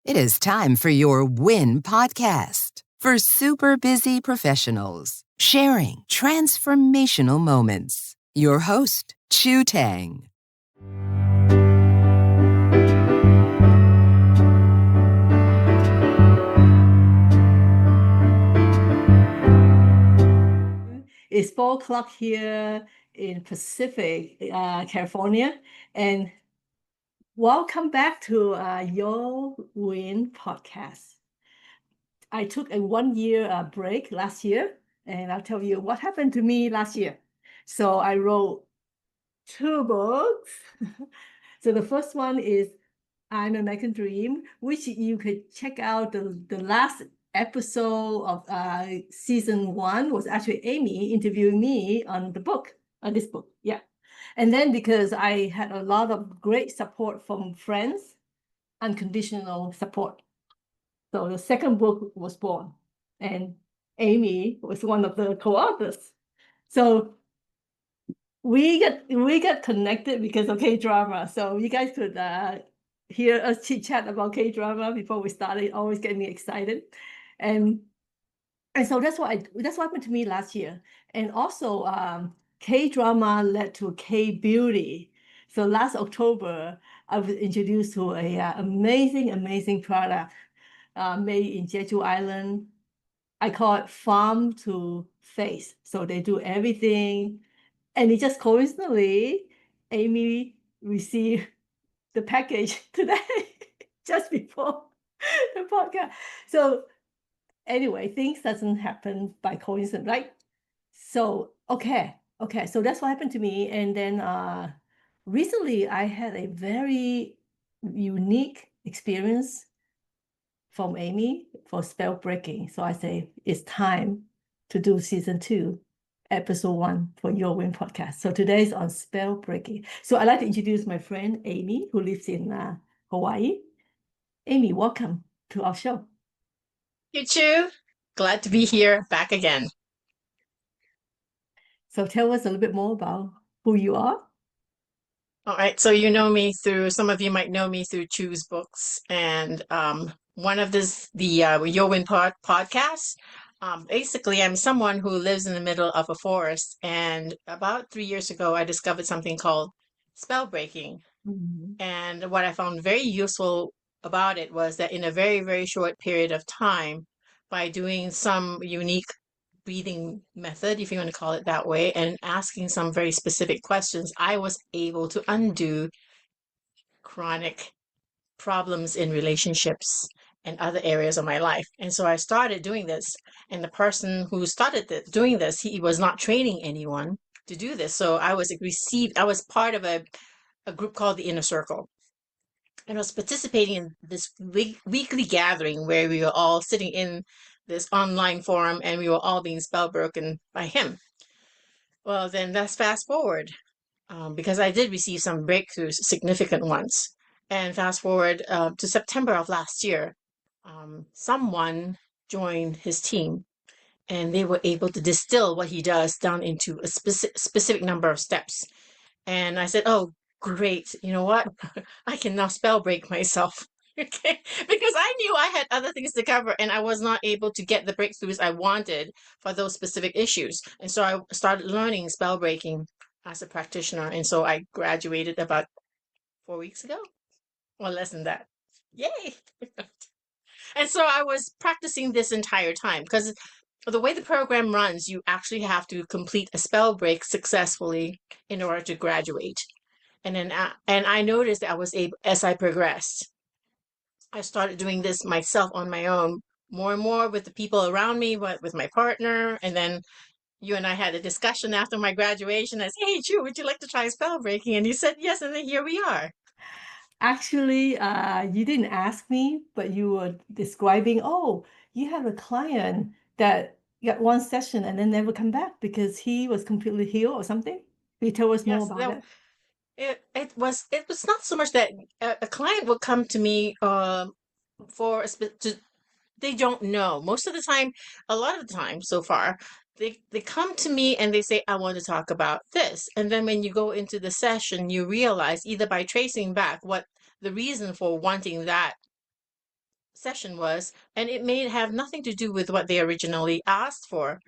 It is time for your WIN podcast for super busy professionals sharing transformational moments. Your host, Chu Tang. It's 4 o'clock here in Pacific, California, and welcome back to Your Win podcast. I took a 1 year break last year, and I'll tell you what happened to me last year. So I wrote 2 books. So the first one is I'm American Dream, which you could check out the last episode of season 1 was actually Amy interviewing me on this book. Yeah. And then because I had a lot of great support from friends, unconditional support. So the second book was born, and Amy was one of the co-authors. So we got connected because of K-drama. So you guys could hear us chit chat about K-drama before we started. Always get me excited, and so that's what happened to me last year. And also K-drama led to K-beauty. So last October, I was introduced to a amazing product made in Jeju Island. I call it farm to face. So they do everything. And it just coincidentally, Amy received the package today, just before the podcast. So anyway, things doesn't happen by coincidence, right? So okay, so that's what happened to me. And then recently I had a very unique experience from Amy for spell breaking. So I say it's time to do season 2, episode 1 for Your Win podcast. So today is on spell breaking. So I'd like to introduce my friend Amy, who lives in Hawaii. Amy, welcome to our show. You too. Glad to be here back again. So tell us a little bit more about who you are. All right. So you know me through, some of you might know me through Chu's books, and one of the Your Win podcast. Basically, I'm someone who lives in the middle of a forest, and about 3 years ago, I discovered something called spell breaking. Mm-hmm. And what I found very useful about it was that in a very, very short period of time, by doing some unique breathing method, if you want to call it that way, and asking some very specific questions, I was able to undo chronic problems in relationships and other areas of my life. And so I started doing this. And the person who started doing this, he was not training anyone to do this. So I was part of a group called the Inner Circle. And I was participating in this weekly gathering where we were all sitting in this online forum and we were all being spell broken by him. Well, then let's fast forward because I did receive some breakthroughs, significant ones. And fast forward to September of last year, someone joined his team and they were able to distill what he does down into a specific number of steps. And I said, oh, great. You know what? I can now spell break myself. Okay. Because I knew I had other things to cover and I was not able to get the breakthroughs I wanted for those specific issues. And so I started learning spell breaking as a practitioner. And so I graduated about 4 weeks ago, or less than that. Yay. And so I was practicing this entire time because the way the program runs, you actually have to complete a spell break successfully in order to graduate. And then I noticed that I was able, as I progressed, I started doing this myself on my own, more and more with the people around me, with my partner. And then you and I had a discussion after my graduation. I said, hey, Chu, would you like to try spell breaking? And you said yes, and then here we are. Actually, you didn't ask me, but you were describing, oh, you have a client that got one session and then never come back because he was completely healed or something. Can you tell us more Yes, about it? it was not so much that a client would come to me for they don't know. Most of the time, a lot of the time so far, they come to me and they say, I want to talk about this. And then when you go into the session, you realize either by tracing back what the reason for wanting that session was, and it may have nothing to do with what they originally asked for.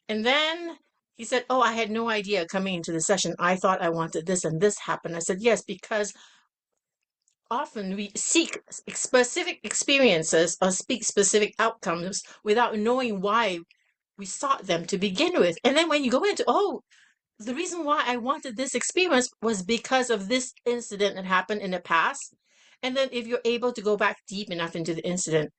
And then he said, "Oh, I had no idea coming into the session. I thought I wanted this and this happened." I said, "Yes, because often we seek specific experiences or speak specific outcomes without knowing why we sought them to begin with. And then when you go into, oh, the reason why I wanted this experience was because of this incident that happened in the past." And then if you're able to go back deep enough into the incident,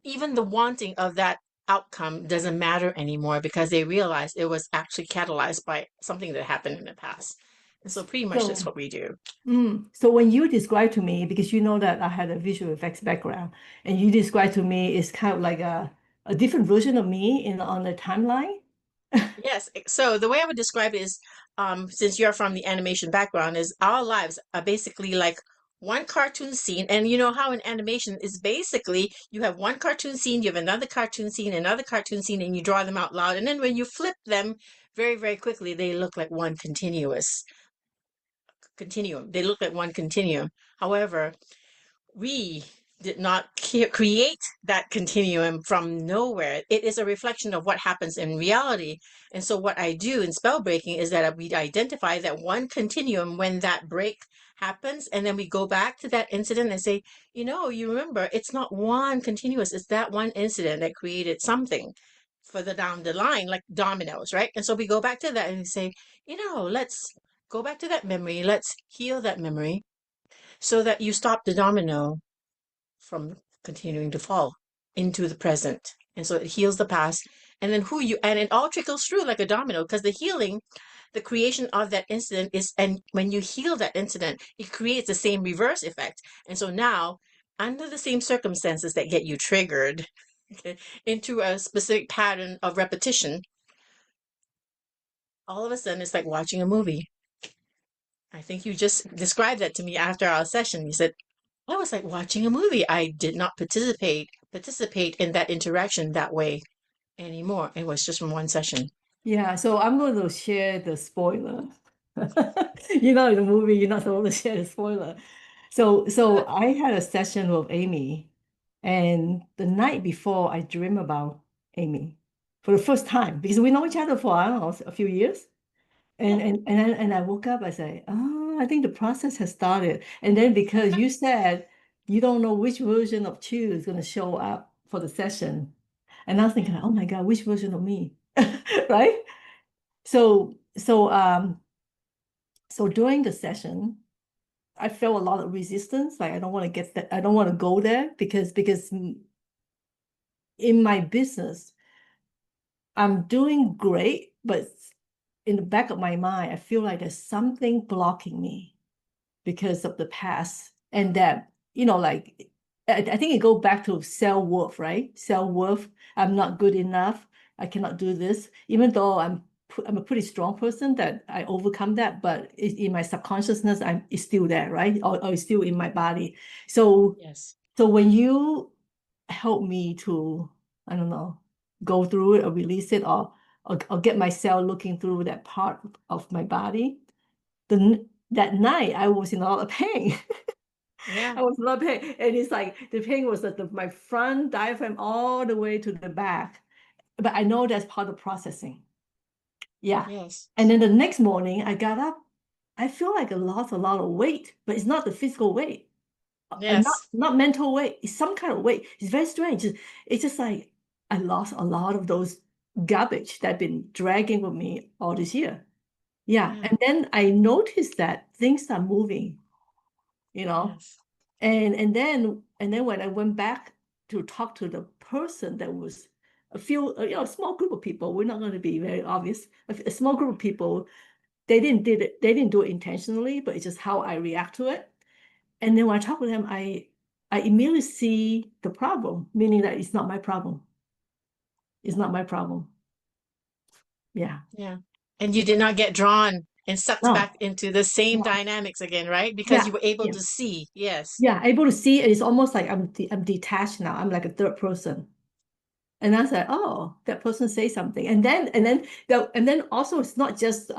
even the wanting of that outcome doesn't matter anymore because they realize it was actually catalyzed by something that happened in the past. And so pretty much that's what we do. So when you describe to me, because you know that I had a visual effects background, and you describe to me it's kind of like a different version of me on the timeline. Yes. So the way I would describe it is, since you're from the animation background, is our lives are basically like one cartoon scene. And you know how in animation is basically you have one cartoon scene, you have another cartoon scene, another cartoon scene, and you draw them out loud. And then when you flip them very, very quickly, they look like one continuum. They look like one continuum. However, we did not create that continuum from nowhere. It is a reflection of what happens in reality. And so what I do in spell breaking is that we identify that one continuum when that break happens, and then we go back to that incident and say, you remember, it's not one continuous, it's that one incident that created something further down the line, like dominoes, right? And so we go back to that and we say, let's go back to that memory, let's heal that memory so that you stop the domino from continuing to fall into the present. And so it heals the past. And then and it all trickles through like a domino because the healing, the creation of that incident and when you heal that incident, it creates the same reverse effect. And so now, under the same circumstances that get you triggered into a specific pattern of repetition, all of a sudden it's like watching a movie. I think you just described that to me after our session. You said, I was like watching a movie. I did not participate in that interaction that way anymore. It was just from one session. Yeah, so I'm going to share the spoiler. In the movie, you're not supposed to share the spoiler. So I had a session with Amy, and the night before, I dreamed about Amy for the first time because we know each other for, I don't know, a few years. And Yeah. and I woke up, I say, oh, I think the process has started. And then because you said you don't know which version of Chu is going to show up for the session. And I was thinking, oh my God, which version of me? Right? So so during the session, I felt a lot of resistance. Like I don't want to get that, I don't want to go there because in my business, I'm doing great, but in the back of my mind, I feel like there's something blocking me because of the past. And that, like I think it goes back to self-worth, right? Self-worth. I'm not good enough. I cannot do this, even though I'm a pretty strong person that I overcome that, but in my subconsciousness, it's still there, right? Or it's still in my body. So Yes. so when you help me to, I don't know, go through it or release it or get myself looking through that part of my body, that night I was in a lot of pain. Yeah. I was in a lot of pain. And it's like the pain was at my front diaphragm all the way to the back. But I know that's part of processing. Yeah. Yes. And then the next morning I got up, I feel like I lost a lot of weight, but it's not the physical weight. Yes. Not mental weight. It's some kind of weight. It's very strange. It's just like I lost a lot of those garbage that I've been dragging with me all this year. Yeah. Yeah. And then I noticed that things are moving, Yes. and then when I went back to talk to the person that was a few, a small group of people, we're not going to be very obvious. A small group of people, they didn't do it intentionally, but it's just how I react to it. And then when I talk with them, I immediately see the problem, meaning that it's not my problem. It's not my problem. Yeah. Yeah. And you did not get drawn and sucked back No. into the same No. dynamics again, right? Because Yeah. you were able Yeah. to see. Yes. Yeah. Able to see, and it's almost like I'm detached now. I'm like a third person. And I said, oh, that person say something. And then also it's not just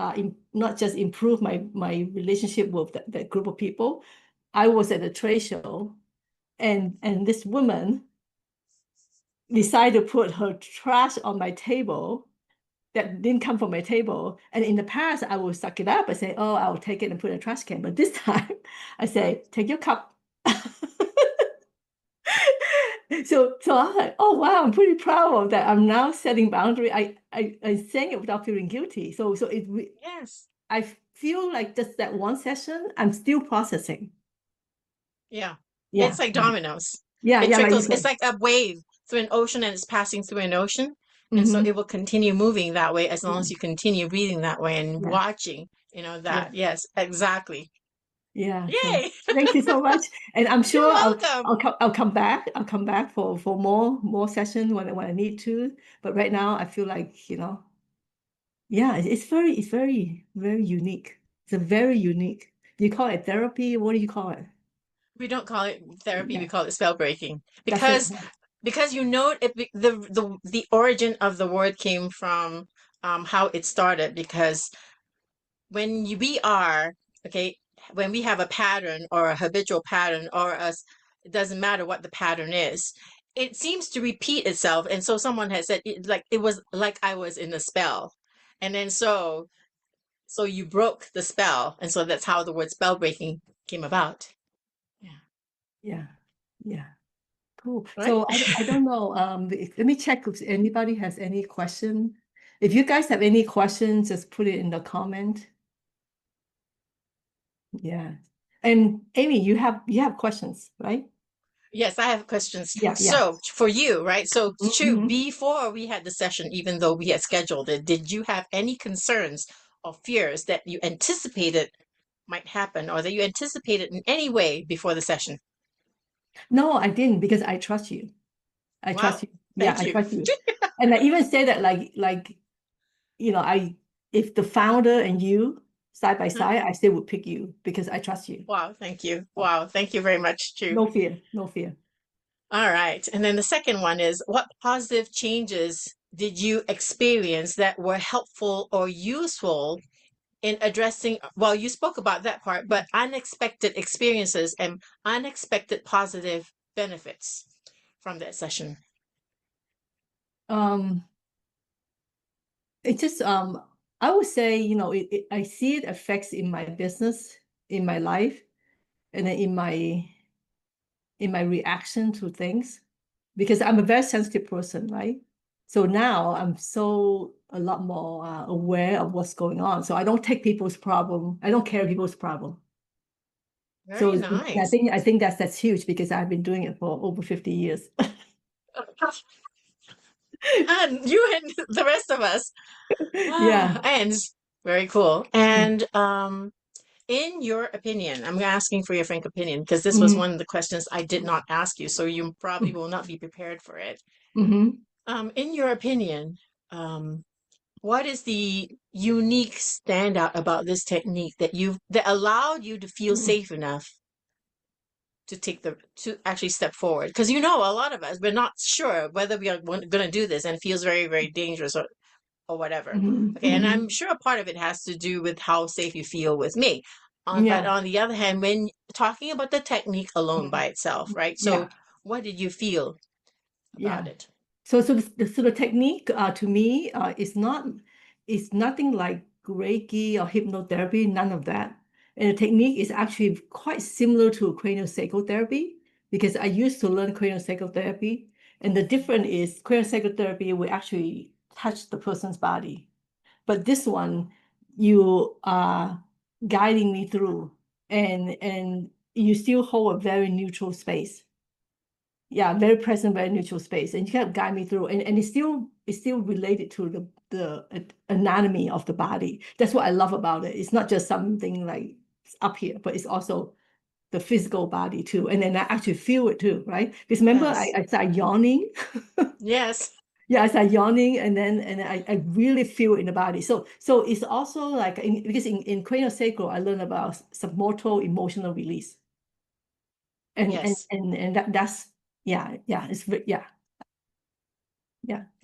improve my relationship with that group of people. I was at a trade show and this woman decided to put her trash on my table that didn't come from my table. And in the past, I would suck it up and say, oh, I'll take it and put it in a trash can. But this time I say, take your cup. So I was like, oh wow, I'm pretty proud of that. I'm now setting boundary. I'm saying it without feeling guilty. So Yes. I feel like just that one session, I'm still processing. Yeah. Yeah. It's like dominoes. Yeah, It yeah, like you trickles. It's said. like a wave through an ocean and it's passing through an ocean. And so Mm-hmm. it will continue moving that way as long Yeah, as you continue breathing that way and yeah, watching, yeah, that. Yes, exactly. yeah. So Yay. thank you so much. And I'm You're sure welcome. I'll come back. I'll come back for more sessions when I need to. But right now I feel like, yeah, it's very, very unique. It's a very unique. Do you call it therapy? What do you call it? We don't call it therapy, we Yeah, call it spell breaking. that's it. Because the origin of the word came from how it started, because we are, okay, when we have a pattern or a habitual pattern it doesn't matter what the pattern is, it seems to repeat itself. And so someone has said it was like I was in a spell. And then so you broke the spell. And so that's how the word spell breaking came about. Yeah. Yeah, yeah. Cool. Right? So I don't know. Let me check if anybody has any question. If you guys have any questions, just put it in the comment. Yeah. And Amy, you have questions, right? Yes, I have questions. Yeah, yeah. So for you, right? So Chu, Mhm. before we had the session, even though we had scheduled it, did you have any concerns or fears that you anticipated might happen or that you anticipated in any way before the session? No, I didn't because I trust you. I Wow, trust you. Yeah, thank I you. trust you. And I even say that like I if the founder and you side by Huh? side, I still would pick you because I trust you. Wow, thank you. Wow, thank you very much, Chu. No fear, no fear. All right. And then the second one is, what positive changes did you experience that were helpful or useful in addressing, well, you spoke about that part, but unexpected experiences and unexpected positive benefits from that session? Um, it just I would say, I see it affects in my business, in my life, and then in my reaction to things, because I'm a very sensitive person, right? So now I'm so a lot more aware of what's going on. So I don't take people's problem. I don't care people's problem. So Very I nice. think I think that's huge because I've been doing it for over 50 years. And you and the rest of us. Yeah. And very cool. And in your opinion, I'm asking for your frank opinion because this was Mm-hmm. one of the questions I did not ask you, so you probably will not be prepared for it. Mm-hmm. In your opinion, what is the unique standout about this technique that allowed you to feel safe enough to actually step forward? Because a lot of us, we're not sure whether we are going to do this, and it feels very, very dangerous or whatever. Mm-hmm. Okay, and Mm-hmm. I'm sure a part of it has to do with how safe you feel with me. But Yeah. on the other hand, when talking about the technique alone by itself, right? So Yeah. what did you feel about Yeah. it? So the technique to me is nothing like Reiki or hypnotherapy, none of that. And the technique is actually quite similar to craniosacral therapy because I used to learn craniosacral therapy. And the difference is craniosacral therapy will actually touch the person's body. But this one, you are guiding me through and you still hold a very neutral space. Yeah, very present, very neutral space, and you can guide me through, and it's still related to the anatomy of the body. That's what I love about it. It's not just something like up here, but it's also the physical body too. And then I actually feel it too, right? Because remember, Yes. I started yawning. Yes. Yeah, I started yawning, and I really feel it in the body. So it's also like because in craniosacral, I learned about submotor emotional release, and and Yes. and and that's yeah, yeah.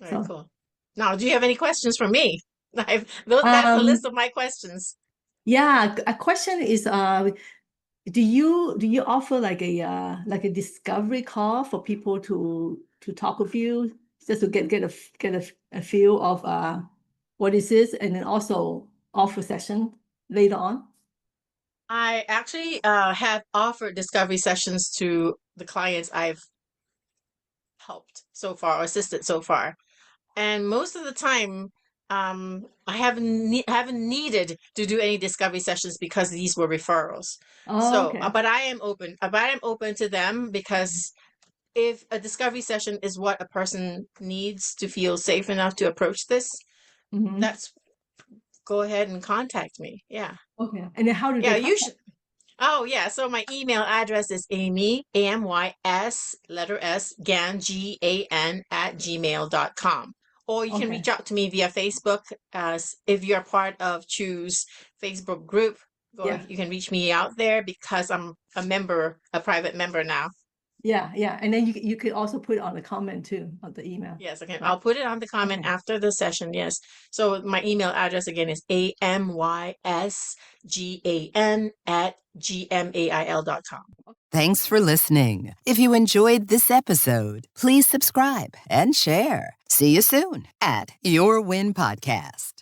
Very So, cool. Now, do you have any questions for me? That's the list um, of my questions. yeah, a question is, Do you offer like a discovery call for people to talk with you just to get a feel of what is this, and then also offer session later on? I actually have offered discovery sessions to the clients I've helped so far or assisted so far. And most of the time, I haven't needed to do any discovery sessions because these were referrals. Oh, So, okay. but I am open to them because if a discovery session is what a person needs to feel safe enough to approach this, Mm-hmm. that's go ahead and contact me. Yeah. Okay. And then how do they Yeah, you contact? should. Oh, yeah. So my email address is Amy, AMYS, letter S, GAN, GAN, @gmail.com. Or you can Okay. reach out to me via Facebook. If you're part of Choose Facebook group, or Yeah. you can reach me out there because I'm a private member now. Yeah. Yeah. And then you could also put it on the comment too on the email. Yes, okay. Right. I'll put it on the comment Okay. after the session. Yes. So my email address again is AMYSGAN @gmail.com. Thanks for listening. If you enjoyed this episode, please subscribe and share. See you soon at Your Win Podcast.